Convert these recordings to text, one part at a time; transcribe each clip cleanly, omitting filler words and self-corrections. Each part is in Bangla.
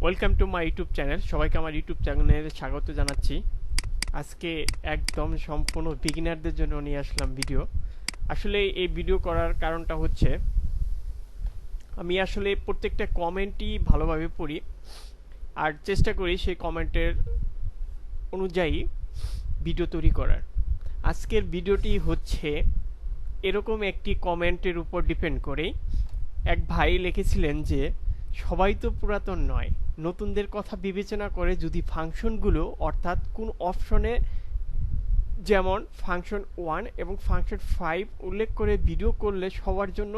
Welcome to my YouTube channel. সবাইকে আমার ইউটিউব চ্যানেলে স্বাগত জানাচ্ছি। আজকে একদম সম্পূর্ণ বিগিনারদের জন্য নিয়ে আসলাম ভিডিও। আসলে এই ভিডিও করার কারণটা হচ্ছে আমি আসলে প্রত্যেকটা কমেন্টই ভালোভাবে পড়ি আর চেষ্টা করি সেই কমেন্টের অনুযায়ী ভিডিও তৈরি করার। আজকের ভিডিওটি হচ্ছে এরকম একটি কমেন্টের উপর ডিপেন্ড করে। এক ভাই লিখেছিলেন যে সবাই তো পুরাতন নয়, নতুনদের কথা বিবেচনা করে যদি ফাংশনগুলো অর্থাৎ কোন অপশনে যেমন ফাংশন 1 এবং ফাংশন 5 উল্লেখ করে ভিডিও করলে সবার জন্য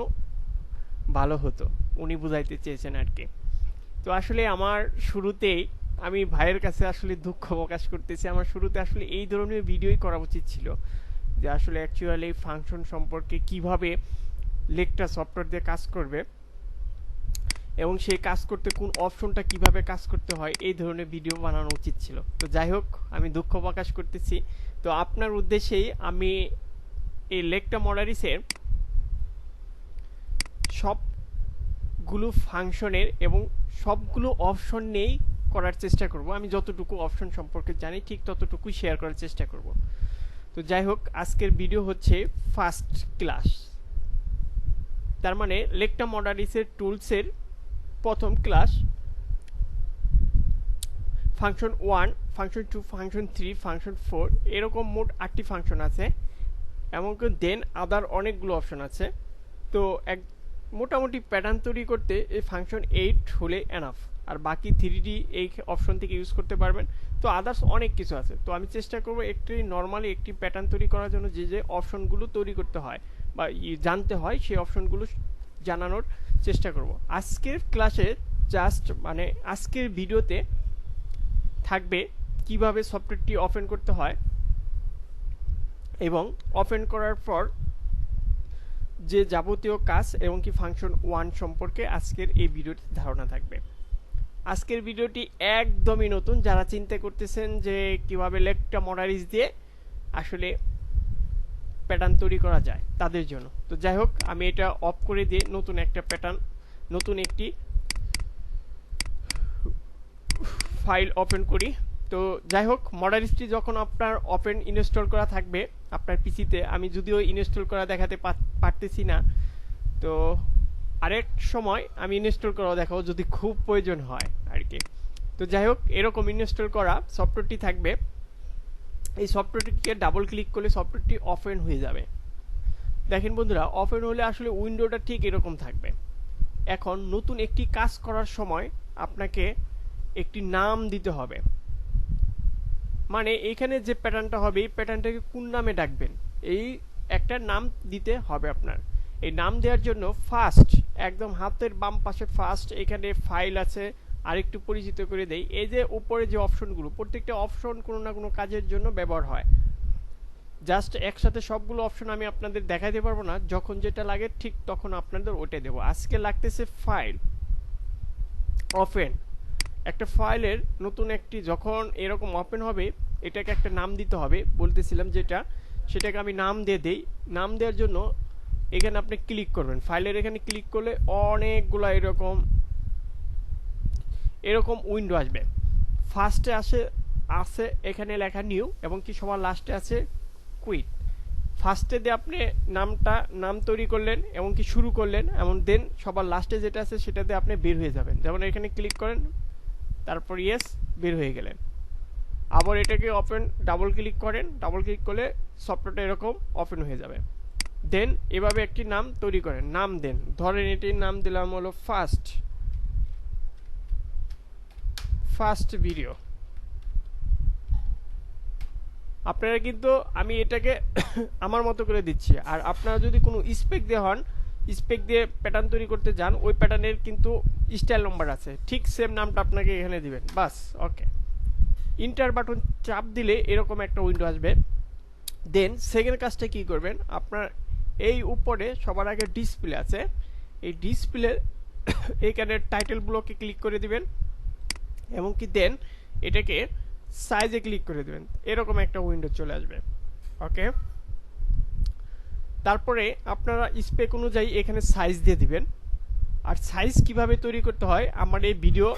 ভালো হতো, উনি বুঝাইতে চেয়েছেন আর কি। তো আসলে আমার শুরুতেই আমি ভাইয়ের কাছে আসলে দুঃখ প্রকাশ করতেছি। আমার শুরুতে আসলে এই ধরনের ভিডিওই করা উচিত ছিল, যে আসলে অ্যাকচুয়ালি ফাংশন সম্পর্কে কিভাবে লেকটা সফটওয়্যার দিয়ে কাজ করবে এবং সেই কাজ করতে কোন অপশনটা কিভাবে কাজ করতে হয় এই ধরনের ভিডিও বানানো উচিত ছিল। তো যাই হোক, আমি দুঃখ প্রকাশ করতেছি। তো আপনার উদ্দেশ্যেই আমি এই লেকটা মডারিসের সবগুলো ফাংশনের এবং সবগুলো অপশন নিয়েই করার চেষ্টা করব। আমি যতটুকু অপশন সম্পর্কে জানি ঠিক ততটুকুই শেয়ার করার চেষ্টা করব। তো যাই হোক, আজকের ভিডিও হচ্ছে ফার্স্ট ক্লাস, তার মানে লেকটা মডারিসের টুলসের প্রথম class. Function 1, function 2, function 3, function 4 এরকম মোট 8টি ফাংশন আছে, এমনকি দেন আদার অনেকগুলো অপশন আছে। তো এক মোটামুটি প্যাটার্ন তৈরি করতে এই ফাংশন 8 হলে এনাফ, আর বাকি 3ডি এই অপশন থেকে ইউজ করতে পারবেন। তো আদার্স অনেক কিছু আছে। তো আমি চেষ্টা করব একটি নর্মালি একটি প্যাটার্ন তৈরি করার জন্য যে যে অপশনগুলো তৈরি করতে হয় বা জানতে হয় সেই অপশনগুলো জানানোর চেষ্টা করব। আজকের ক্লাসে জাস্ট মানে আজকের ভিডিওতে থাকবে কিভাবে সফটওয়্যারটি ওপেন করতে হয় এবং ওপেন করার পর যে যাবতীয় কাজ এবং কি ফাংশন 1 সম্পর্কে আজকের এই ভিডিওতে ধারণা থাকবে। আজকের ভিডিওটি একদমই নতুন, যারা চিন্তা করতেছেন যে কিভাবে লেকটা মডারিস দিয়ে আসলে প্যাটার্ন তৈরি করা যায় তাদের জন্য। তো যাই হোক, আমি এটা অফ করে দিয়ে নতুন একটা প্যাটার্ন, নতুন একটি ফাইল ওপেন করি। তো যাই হোক, মডারিসটি যখন আপনার ওপেন ইনস্টল করা থাকবে আপনার পিসিতে, আমি যদিও ইনস্টল করা দেখাতে পারতেছি না, তো আরেক সময় আমি ইনস্টল করাও দেখাবো যদি খুব প্রয়োজন হয় আর কি। তো যাই হোক, এরকম ইনস্টল করা সফটওয়্যারটি থাকবে। এই সফটওয়্যারটিকে ডাবল ক্লিক করলে সফটওয়্যারটি ওপেন হয়ে যাবে। দেখেন বন্ধুরা, ওপেন হলে আসলে উইন্ডোটা ঠিক এরকম থাকবে। এখন নতুন একটি কাজ করার সময় আপনাকে একটি নাম দিতে হবে, মানে এখানে যে প্যাটার্নটা হবে এই প্যাটার্নটাকে কোন নামে ডাকবেন এই একটা নাম দিতে হবে আপনার। এই নাম দেওয়ার জন্য ফার্স্ট একদম হাতের বাম পাশে ফার্স্ট এখানে ফাইল আছে। আরেকটু পরিচিত করে দেই, এই যে উপরে যে অপশনগুলো, প্রত্যেকটা অপশন কোনো না কোনো কাজের জন্য ব্যবহার হয়। জাস্ট একসাথে সবগুলো অপশন আমি আপনাদের দেখাইতে পারবো না, যখন যেটা লাগে ঠিক তখন আপনাদের ওটা দেবো। আজকে লাগতেছে ফাইল ওপেন। একটা ফাইলের নতুন একটি যখন এরকম ওপেন হবে এটাকে একটা নাম দিতে হবে, বলতেছিলাম যেটা, সেটাকে আমি নাম দিয়ে দেই। নাম দেওয়ার জন্য এখানে আপনি ক্লিক করবেন, ফাইলের এখানে ক্লিক করলে অনেকগুলো এরকম উইন্ডো আসবে। ফার্স্টে আছে এখানে লেখা নিউ এবং কি সবার লাস্টে আছে কুইট। ফার্স্টে দিয়ে আপনি নাম তৈরি করলেন এবং কি শুরু করলেন, এমন দেন সবার লাস্টে যেটা আছে সেটা দিয়ে আপনি বের হয়ে যাবেন। যেমন এখানে ক্লিক করেন, তারপর ইয়েস, বের হয়ে গেলেন। আবার এটাকে ওপেন ডাবল ক্লিক করেন, ডাবল ক্লিক করলে সফটওয়্যারটা এরকম ওপেন হয়ে যাবে। দেন এভাবে একটি নাম তৈরি করেন, নাম দেন, ধরেন এটির নাম দিলাম হলো ফার্স্ট ভিডিও। আপনারা কিন্তু আমি এটাকে আমার মতো করে দিচ্ছি, আর আপনারা যদি কোনো স্পেক দিয়ে হন, স্পেক দিয়ে প্যাটার্ন তৈরি করতে যান, ওই প্যাটার্নের কিন্তু স্টাইল নাম্বার আছে, ঠিক সেম নামটা আপনাকে এখানে দিবেন, বাস। ওকে, ইন্টার বাটন চাপ দিলে এরকম একটা উইন্ডো আসবে। দেন সেকেন্ড কাজটা কি করবেন, আপনার এই উপরে সবার আগে ডিসপ্লে আছে, এই ডিসপ্লে এইখানে টাইটেল ব্লকে ক্লিক করে দিবেন এবং কি দেন এটাকে সাইজে ক্লিক করে দেবেন, এরকম একটা উইন্ডো চলে আসবে। ওকে, তারপরে আপনারা স্পেক অনুযায়ী এখানে সাইজ দিয়ে দিবেন। আর সাইজ কিভাবে তৈরি করতে হয় আমার এই ভিডিও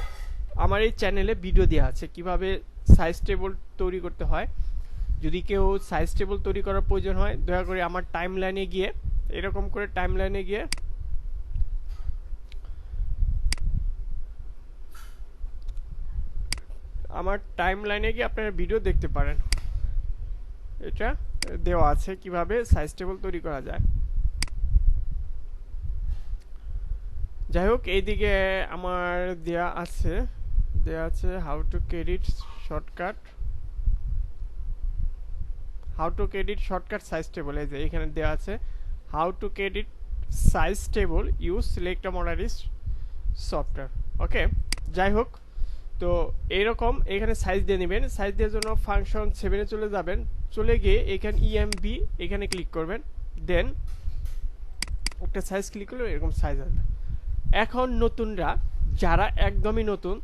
আমার এই চ্যানেলে ভিডিও দেওয়া আছে কিভাবে সাইজ টেবল তৈরি করতে হয়। যদি কেউ সাইজ টেবল তৈরি করার প্রয়োজন হয় দয়া করে আমার টাইমলাইনে গিয়ে এরকম করে টাইমলাইনে গিয়ে আপনারা ভিডিও দেখতে পারেন। এটা দেওয়া আছে কিভাবে সাইজ টেবল তৈরি করা যায়। যাই হোক এইদিকে আমার দেয়া আছে how to credit shortcut size table. এই যে এখানে দেওয়া আছে how to credit size table use Lectra Modaris software. Okay, যাই হোক তো এইরকম এখানে সাইজ দিয়ে নেবেন। সাইজ দেওয়ার জন্য ফাংশন 7 এ চলে যাবেন, চলে গিয়ে এখানে ইএমবি এখানে ক্লিক করবেন, দেন একটা সাইজ ক্লিক করলে এরকম সাইজ আসবে। এখন নতুনরা যারা একদমই নতুন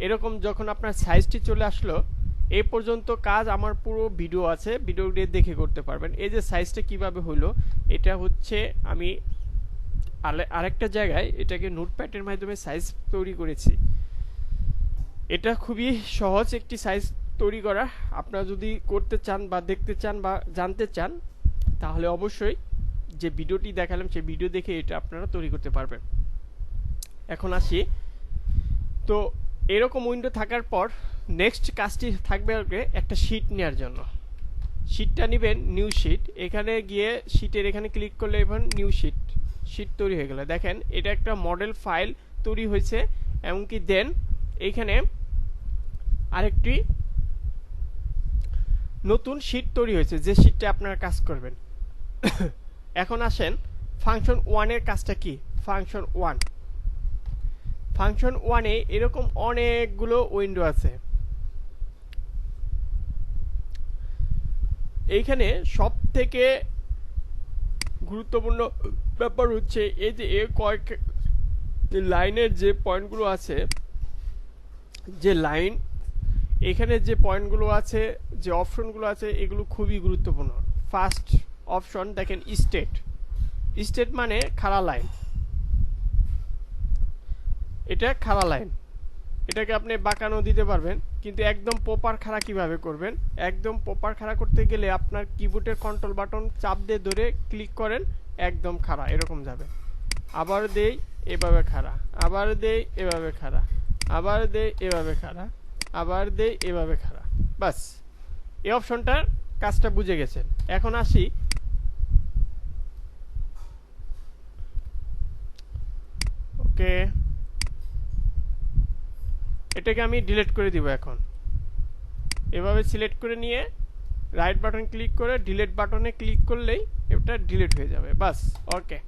এরকম যখন আপনার সাইজটি চলে আসলো এই পর্যন্ত কাজ আমার পুরো ভিডিও আছে, ভিডিওটি দেখে করতে পারবেন। এই যে সাইজটা কিভাবে হলো এটা হচ্ছে আমি আরেকটা জায়গায় এটাকে নোটপ্যাডের মাধ্যমে সাইজ তৈরি করেছি। এটা খুবই সহজ একটি সাইজ তৈরি করা। আপনারা যদি করতে চান বা দেখতে চান বা জানতে চান তাহলে অবশ্যই যে ভিডিওটি দেখালাম সেই ভিডিও দেখে এটা আপনারা তৈরি করতে পারবেন। এখন আসি, তো এরকম উইন্ডো থাকার পর নেক্সট কাজটি থাকবে একটা শীট নেওয়ার জন্য। শীটটা নেবেন, নিউ শীট, এখানে গিয়ে শীটের এখানে ক্লিক করলে এখন নিউ শীট তৈরি হয়ে গেল। দেখেন এটা একটা মডেল ফাইল তৈরি হয়েছে, এমনকি দেন এইখানে আরেকটি নতুন শীট তৈরি হয়েছে যে শীটটা আপনারা কাজ করবেন। এখন আসেন ফাংশন 1 এর কাজটা কি। ফাংশন 1 এ এরকম অনেকগুলো উইন্ডো আছে। এইখানে সব থেকে গুরুত্বপূর্ণ ব্যাপার হচ্ছে এই যে কয়েক লাইনের যে পয়েন্টগুলো আছে, যে লাইন এখানে যে পয়েন্টগুলো আছে, যে অপশনগুলো আছে, এগুলো খুবই গুরুত্বপূর্ণ। ফার্স্ট অপশন দেখেন স্টেট মানে খাড়া লাইন। এটা খাড়া লাইন, এটাকে আপনি বাঁকানো দিতে পারবেন, কিন্তু একদম প্রপার খাড়া কিভাবে করবেন। একদম প্রপার খাড়া করতে গেলে আপনার কিবোর্ডের কন্ট্রোল বাটন চাপ দিয়ে ধরে ক্লিক করেন, একদম খাড়া এরকম যাবে। আবার দেই এভাবে খাড়া, আবার দেই এভাবে খাড়া, আবার দেই এভাবে খাড়া, আবার দেই এভাবে খাড়া। বাস, এই অপশনটার কাজটা বুঝে গেছেন। এখন আসি ওকে, এটাকে আমি ডিলিট করে দিব। এখন এভাবে সিলেক্ট করে নিয়ে রাইট বাটন ক্লিক করে ডিলিট বাটনে ক্লিক করলেই এটা ডিলিট হয়ে যাবে। বাস, ওকে।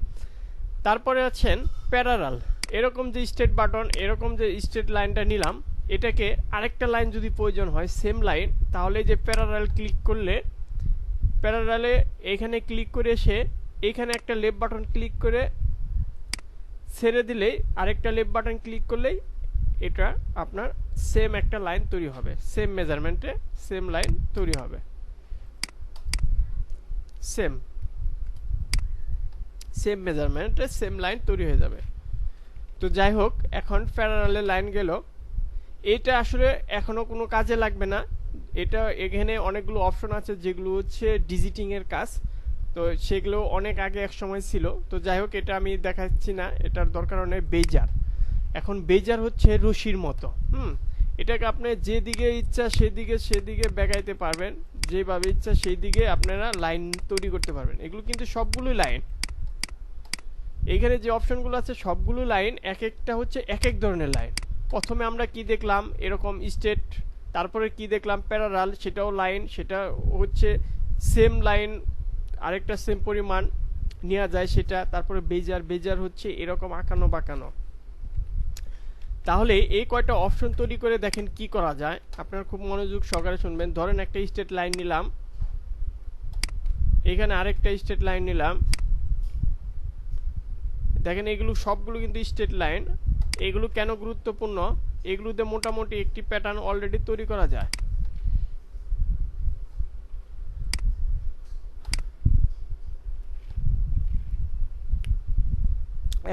তারপরে আছেন প্যারালাল, এরকম যে স্টেট বাটন, এরকম যে স্টেট লাইনটা নিলাম, এটাকে আরেকটা লাইন যদি প্রয়োজন হয় সেম লাইন, তাহলে যে প্যারালাল ক্লিক করলে প্যারালালে এখানে ক্লিক করে এসে এখানে একটা লেফট বাটন ক্লিক করে ছেড়ে দিলেই আরেকটা লেফট বাটন ক্লিক করলেই এটা আপনার সেম একটা লাইন তৈরি হবে, সেম মেজারমেন্টে সেম লাইন তৈরি হবে, সেম মেজারমেন্টে সেম লাইন তৈরি হয়ে যাবে। তো যাই হোক, এখন প্যারালালে লাইন গেল। এটা আসলে এখনো কোনো কাজে লাগবে না। এটা এখানে অনেকগুলো অপশন আছে যেগুলো হচ্ছে ডিজিটিং এর কাজ, তো সেগুলো অনেক আগে এক সময় ছিল। তো যাই হোক, এটা আমি দেখাচ্ছি না, এটার দরকার নেই। বেজার, এখন বেজার হচ্ছে রশির মতো। এটাকে আপনি যেদিকে ইচ্ছা সেদিকে বেগাইতে পারবেন, যেভাবে ইচ্ছা সেই দিকে আপনারা লাইন তৈরি করতে পারবেন। এগুলো কিন্তু সবগুলোই লাইন। এইখানে যে অপশনগুলো আছে সবগুলো লাইন, এক একটা হচ্ছে এক এক ধরনের লাইন। প্রথমে আমরা কি দেখলাম, এরকম স্টেট, তারপরে কি দেখলাম প্যারালাল, সেটাও লাইন, সেটা হচ্ছে সেম লাইন, আরেকটা সেম পরিমাণ নেওয়া যায় সেটা। তারপরে বেজার হচ্ছে এরকম আঁকানো বাঁকানো। তাহলে এই কয়টা অপশন তৈরি করে দেখেন কি করা যায়। আপনারা খুব মনোযোগ সহকারে শুনবেন। ধরেন একটা স্টেট লাইন নিলাম, এখানে আরেকটা স্টেট লাইন নিলাম, দেখেন এগুলো সবগুলো কিন্তু স্টেট লাইন। এগুলো কেন গুরুত্বপূর্ণ, এগুলোতে মোটামুটি একটি প্যাটার্ন অলরেডি তৈরি করা যায়।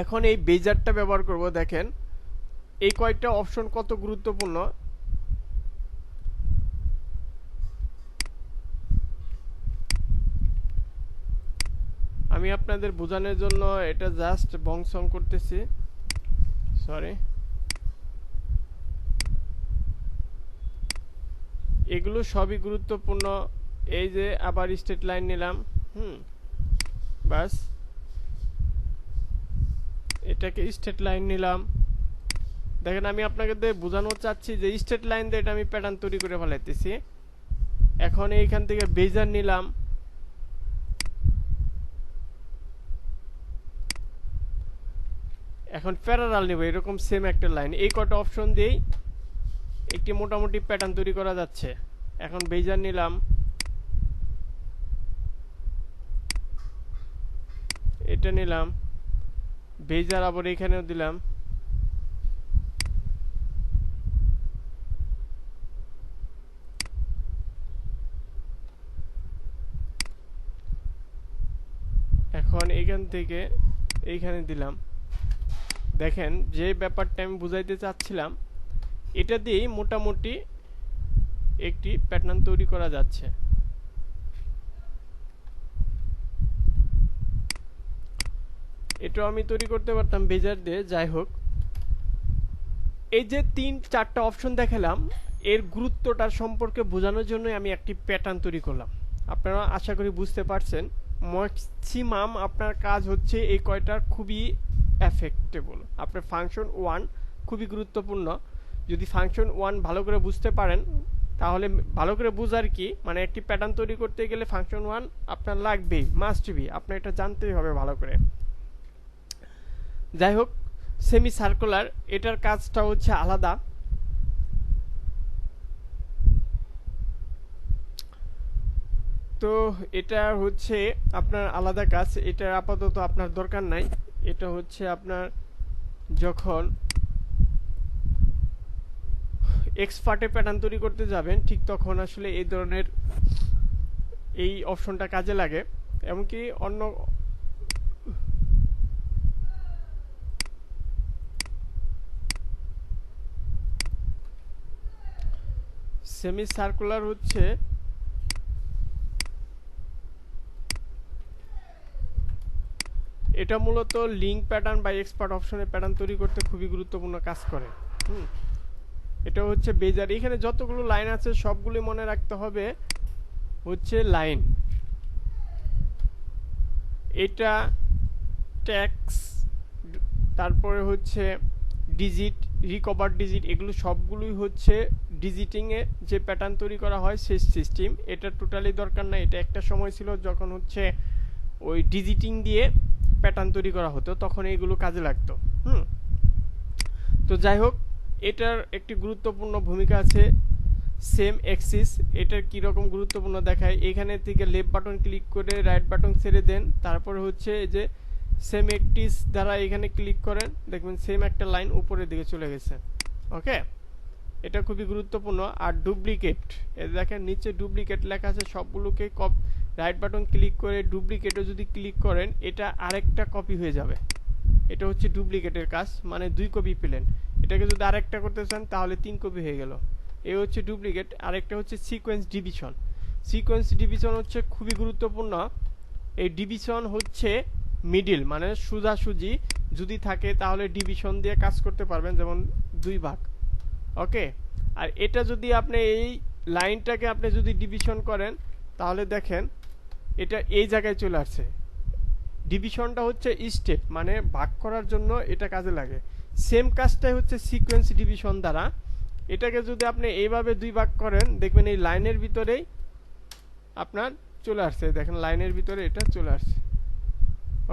এখন এই বেজারটা ব্যবহার করব। দেখেন এই কয়েকটা অপশন কত গুরুত্বপূর্ণ। আমি আপনাদের বোঝানোর জন্য এটা জাস্ট বংসং করতেছি, সরি। এগুলো সবই গুরুত্বপূর্ণ। এই যে আবার স্ট্রেট লাইন নিলাম, বাস এটাকে স্ট্রেট লাইন নিলাম। দেখেন আমি আপনাকে বোঝানো চাচ্ছি যে স্ট্রেট লাইন দিয়ে এটা আমি প্যাটার্ন তৈরি করে ফেলাইতেছি। এখন এইখান থেকে বেজার নিলাম, এখন প্যারালাল নিব এরকম সেম একটা লাইন। এই কটা অপশন দিয়েই একটি মোটামুটি প্যাটার্ন তৈরি করা যাচ্ছে। এখন বেজার নিলাম, এটা নিলাম, বেজার আবার এখানেও দিলাম, এখন এইখান থেকে এইখানে দিলাম। দেখেন যে ব্যাপারটা আমি বুঝাইতে চাচ্ছিলাম, এটা দিয়েই মোটামুটি একটি প্যাটার্ন তৈরি করা যাচ্ছে। এটাও আমি তৈরি করতে পারতাম বেজার দিয়ে, যাই হোক। এই যে 3-4টা অপশন দেখালাম, এর গুরুত্বটার সম্পর্কে বোঝানোর জন্য আমি একটি প্যাটার্ন তৈরি করলাম। আপনারা আশা করি বুঝতে পারছেন। ম্যাক্সিমাম আপনার কাজ হচ্ছে এই কয়টার খুবই এফেক্টেবল। আপনার ফাংশন 1 খুবই গুরুত্বপূর্ণ। যদি ফাংশন 1 ভালো করে বুঝতে পারেন, তাহলে ভালো করে বুঝার কি মানে একটি প্যাটার্ন তৈরি করতে গেলে ফাংশন 1 আপনার লাগবেই, মাস্ট বি, আপনার এটা জানতেই হবে ভালো করে। যাই হোক, সেমি সার্কুলার এটার কাজটা হচ্ছে আলাদা। তো এটা হচ্ছে আপনার আলাদা কাজ, এটা আপাতত আপনার দরকার নাই। এটা হচ্ছে আপনার যখন এক্সপার্টে প্যাটার্ন তৈরি করতে যাবেন, ঠিক তখন আসলে এই ধরনের এই অপশনটা কাজে লাগে। এমনকি অন্য সেমি সার্কুলার হচ্ছে এটা মূলত লিঙ্ক প্যাটার্ন বা এক্সপার্ট অপশনে প্যাটার্ন তৈরি করতে খুবই গুরুত্বপূর্ণ কাজ করে। এটা হচ্ছে বেজার। এখানে যতগুলো লাইন আছে সবগুলো মনে রাখতে হবে হচ্ছে লাইন। এটা ট্যাক্স, তারপরে হচ্ছে ডিজিট, রিকভার ডিজিট, এগুলো সবগুলোই হচ্ছে ডিজিটিংয়ে যে প্যাটার্ন তৈরি করা হয় সেই সিস্টেম। এটা টোটালি দরকার না। এটা একটা সময় ছিল যখন হচ্ছে ওই ডিজিটিং দিয়ে প্যাটার্ন তৈরি করা হতো, তখন এইগুলো কাজে লাগতো। তো যাই হোক, এটার একটি গুরুত্বপূর্ণ ভূমিকা আছে সেম অ্যাক্সিস। এটার কীরকম গুরুত্বপূর্ণ দেখায়, এখানে থেকে লেফট বাটন ক্লিক করে রাইট বাটন ছেড়ে দেন, তারপরে হচ্ছে এই যে সেম অ্যাক্সিস দ্বারা এখানে ক্লিক করেন, দেখবেন সেম একটা লাইন উপরের দিকে চলে গেছে। ওকে, এটা খুবই গুরুত্বপূর্ণ। আর ডুপ্লিকেট, এই দেখেন নিচে ডুপ্লিকেট লেখা আছে, সবগুলোকে রাইট বাটন ক্লিক করে ডুপ্লিকেটও যদি ক্লিক করেন, এটা আরেকটা কপি হয়ে যাবে। এটা হচ্ছে ডুপ্লিকেটের কাজ, মানে 2 কপি পেলেন। এটাকে যদি আরেকটা করতে চান তাহলে 3 কপি হয়ে গেল। এই হচ্ছে ডুপ্লিকেট। আরেকটা হচ্ছে সিকোয়েন্স ডিভিশন। সিকোয়েন্স ডিভিশন হচ্ছে খুবই গুরুত্বপূর্ণ। এই ডিভিশন হচ্ছে মিডিল, মানে সোজাসুজি যদি থাকে তাহলে ডিভিশন দিয়ে কাজ করতে পারবেন, যেমন 2 ভাগ। ওকে, আর এটা যদি আপনি এই লাইনটাকে আপনি যদি ডিভিশন করেন তাহলে দেখেন এটা এই জায়গায় চলে আসছে। ডিভিশনটা হচ্ছে স্টেপ, মানে ভাগ করার জন্য এটা কাজে লাগে। সেম কাজটাই হচ্ছে সিকোয়েন্স ডিভিশন দ্বারা। এটাকে যদি আপনি এইভাবে 2 ভাগ করেন, দেখবেন এই লাইনের ভিতরেই আপনার চলে আসছে। দেখেন লাইনের ভিতরে এটা চলে আসছে।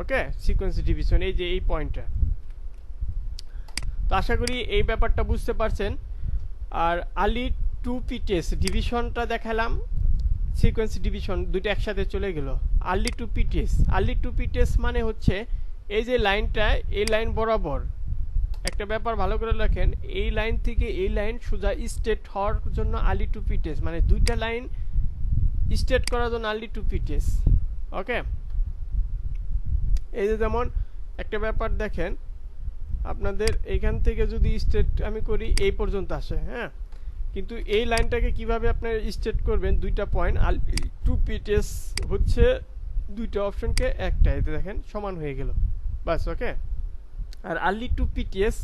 ওকে, সিকোয়েন্স ডিভিশন, এই যে এই পয়েন্টটা। তো আশা করি এই ব্যাপারটা বুঝতে পারছেন। আর আর্লি টু পিটেস ডিভিশনটা দেখালাম, সিকোয়েন্স ডিভিশন দুইটা একসাথে চলে গেল। আর্লি টু পিটেস, আর্লি টু পিটেস মানে হচ্ছে এই যে লাইনটা, এই লাইন বরাবর একটা ব্যাপার ভালো করে রাখেন, এই লাইন থেকে এই লাইন সোজা স্ট্রেট হওয়ার জন্য আর্লি টু পিটেস, মানে দুইটা লাইন স্ট্রেট করার জন্য আর্লি টু পিটেস। ওকে, এই যে যেমন একটা ব্যাপার দেখেন, আপনাদের এইখান থেকে যদি স্টেট আমি করি এই পর্যন্ত আসে, হ্যাঁ। কিন্তু এই লাইনটাকে কিভাবে আপনারা স্টেট করবেন, দুইটা পয়েন্ট টু পিটিএস হচ্ছে দুইটা অপশনকে একটা, এতে দেখেন সমান হয়ে গেল, বাস ওকে। আর আর্লি টু পিটিএস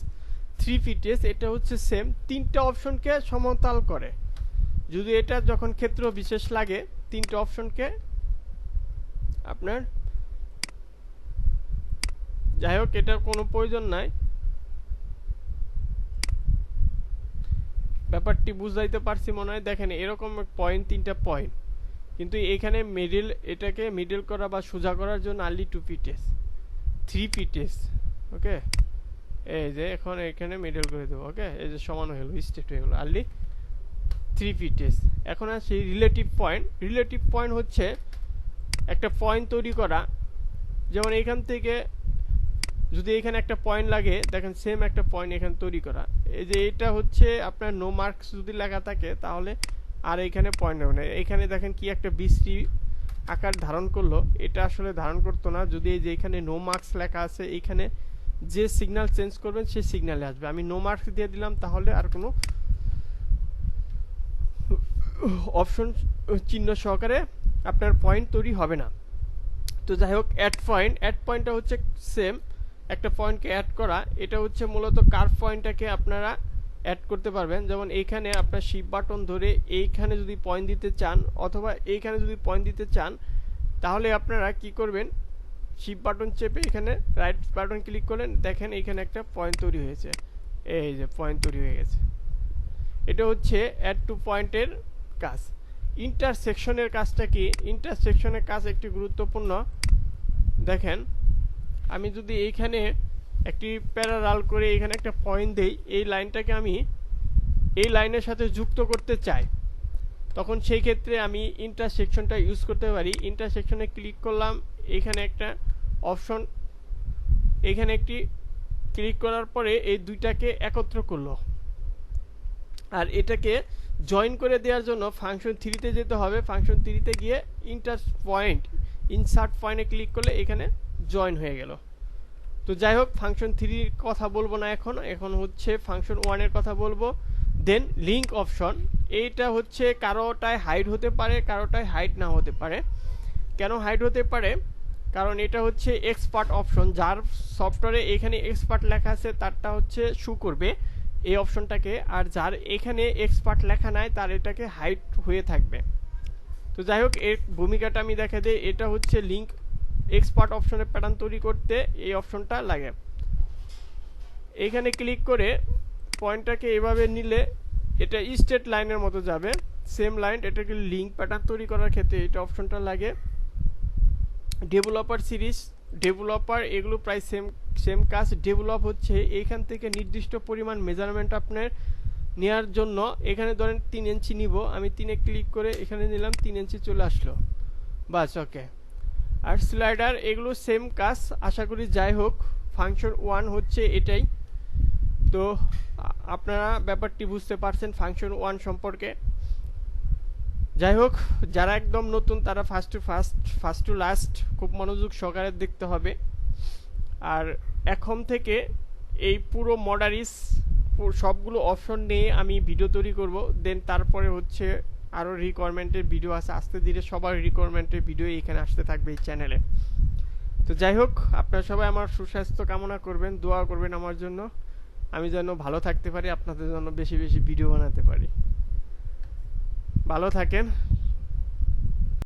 3 পিটিএস এটা হচ্ছে সেম, তিনটা অপশনকে সমতাল করে। যদি এটা যখন ক্ষেত্র বিশেষ লাগে তিনটা অপশনকে আপনার, যাই হোক এটার কোনো প্রয়োজন নাই, ব্যাপারটি বুঝাইতে পারছি মনে হয়। দেখেন এরকম পয়েন্ট, তিনটা পয়েন্ট, কিন্তু এখানে মিডল, এটাকে মিডল করা বা সোজা করার জন্য আর্লি 2 পিটিএস 3 পিটিএস ওকে। এই যে এখন এখানে মিডল করে দেবো ওকে, এই যে সমান হয়ে গেল, স্টেট হয়ে গেল আর্লি 3 পিটিএস। এখন আসি রিলেটিভ পয়েন্ট। রিলেটিভ পয়েন্ট হচ্ছে একটা পয়েন্ট তৈরি করা, যেমন এখান থেকে যদি এখানে একটা পয়েন্ট লাগে, দেখেন সেম একটা পয়েন্ট এখানে তৈরি করা। এই যে এটা হচ্ছে আপনার নো মার্কস যদি লেখা থাকে তাহলে আর এখানে পয়েন্ট হবে না। এখানে দেখেন কি একটা বিশ্রী আকার ধারণ করলো, এটা আসলে ধারণ করতো না। যদি এই যে এখানে নো মার্কস লেখা আছে, এইখানে যে সিগন্যাল চেঞ্জ করবেন সেই সিগন্যালে আসবে। আমি নো মার্কস দিয়ে দিলাম, তাহলে আর কোনো অপশন চিহ্ন সহকারে আপনার পয়েন্ট তৈরি হবে না। তো যাই হোক, অ্যাড পয়েন্ট, অ্যাড পয়েন্টটা হচ্ছে সেম, একটা পয়েন্টকে অ্যাড করা। এটা হচ্ছে মূলত কার্ভ পয়েন্টটাকে আপনারা অ্যাড করতে পারবেন। যেমন এইখানে আপনার শিফট বাটন ধরে এইখানে যদি পয়েন্ট দিতে চান, অথবা এইখানে যদি পয়েন্ট দিতে চান, তাহলে আপনারা কি করবেন, শিফট বাটন চেপে এখানে রাইট বাটন ক্লিক করলেন, দেখেন এইখানে একটা পয়েন্ট তৈরি হয়েছে, এই যে পয়েন্ট তৈরি হয়ে গেছে। এটা হচ্ছে অ্যাড টু পয়েন্টের কাজ। ইন্টারসেকশনের কাজটা কি? ইন্টারসেকশনের কাজ একটি গুরুত্বপূর্ণ। দেখেন আমি যদি এইখানে একটি প্যারালাল করে এখানে একটা পয়েন্ট দেই, এই লাইনটাকে আমি এই লাইনের সাথে যুক্ত করতে চাই, তখন সেই ক্ষেত্রে আমি ইন্টারসেকশনটা ইউজ করতে পারি। ইন্টারসেকশনে ক্লিক করলাম, এখানে একটা অপশন, এখানে একটি ক্লিক করার পরে এই দুইটাকে একত্র করলো। আর এটাকে জয়েন করে দেওয়ার জন্য ফাংশন 3-তে যেতে হবে। ফাংশন 3-তে গিয়ে ইনসার্ট পয়েন্টে ক্লিক করলে এখানে জয়েন হয়ে গেল। তো যাই হোক, ফাংশন 3-র কথা বলবো না এখন হচ্ছে ফাংশন 1-এর কথা বলবো। দেন লিঙ্ক অপশন, এইটা হচ্ছে কারোটায় হাইড হতে পারে, কারোটায় হাইড না হতে পারে। কেন হাইড হতে পারে? কারণ এটা হচ্ছে এক্সপার্ট অপশন, যার সফটওয়্যারে এখানে এক্সপার্ট লেখা আছে তারটা হচ্ছে শো করবে এই অপশনটাকে, আর যার এখানে এক্সপার্ট লেখা নাই তার এটাকে হাইড হয়ে থাকবে। তো যাই হোক, এর ভূমিকাটা আমি দেখা দিই। এটা হচ্ছে লিঙ্ক এক্সপার্ট অপশনের প্যাটার্ন তৈরি করতে এই অপশনটা লাগে। এখানে ক্লিক করে পয়েন্টটাকে এভাবে নিলে এটা স্টেট লাইনের মতো যাবে, সেম লাইন। এটাকে লিঙ্ক প্যাটার্ন তৈরি করার ক্ষেত্রে এটা অপশনটা লাগে। ডেভেলপার সিরিজ, ডেভেলপার, এগুলো প্রায় সেম কাজ। ডেভেলপ হচ্ছে এইখান থেকে নির্দিষ্ট পরিমাণ মেজারমেন্ট আপনার নেওয়ার জন্য, এখানে ধরেন 3 ইঞ্চি নিব, আমি 3-এ ক্লিক করে এখানে নিলাম, 3 ইঞ্চি চলে আসলো, বাস ওকে। আর স্লাইডার, এগুলো সেম কাজ আশা করি। যাই হোক, ফাংশন 1 হচ্ছে এটাই। তো আপনারা ব্যাপারটি বুঝতে পারছেন ফাংশন 1 সম্পর্কে। যাই হোক, যারা একদম নতুন তারা ফার্স্ট টু লাস্ট খুব মনোযোগ সহকারে দেখতে হবে। আর এখন থেকে এই পুরো মডারিস সবগুলো অপশন নিয়ে আমি ভিডিও তৈরি করব। দেন তারপরে হচ্ছে আরও রিকোয়ারমেন্টের ভিডিও আছে, আস্তে ধীরে সবার রিকোয়ারমেন্টের ভিডিও এখানে আসতে থাকবে এই চ্যানেলে। তো যাই হোক, আপনারা সবাই আমার সুস্বাস্থ্য কামনা করবেন, দোয়া করবেন আমার জন্য, আমি যেন ভালো থাকতে পারি, আপনাদের জন্য বেশি বেশি ভিডিও বানাতে পারি। ভালো থাকেন।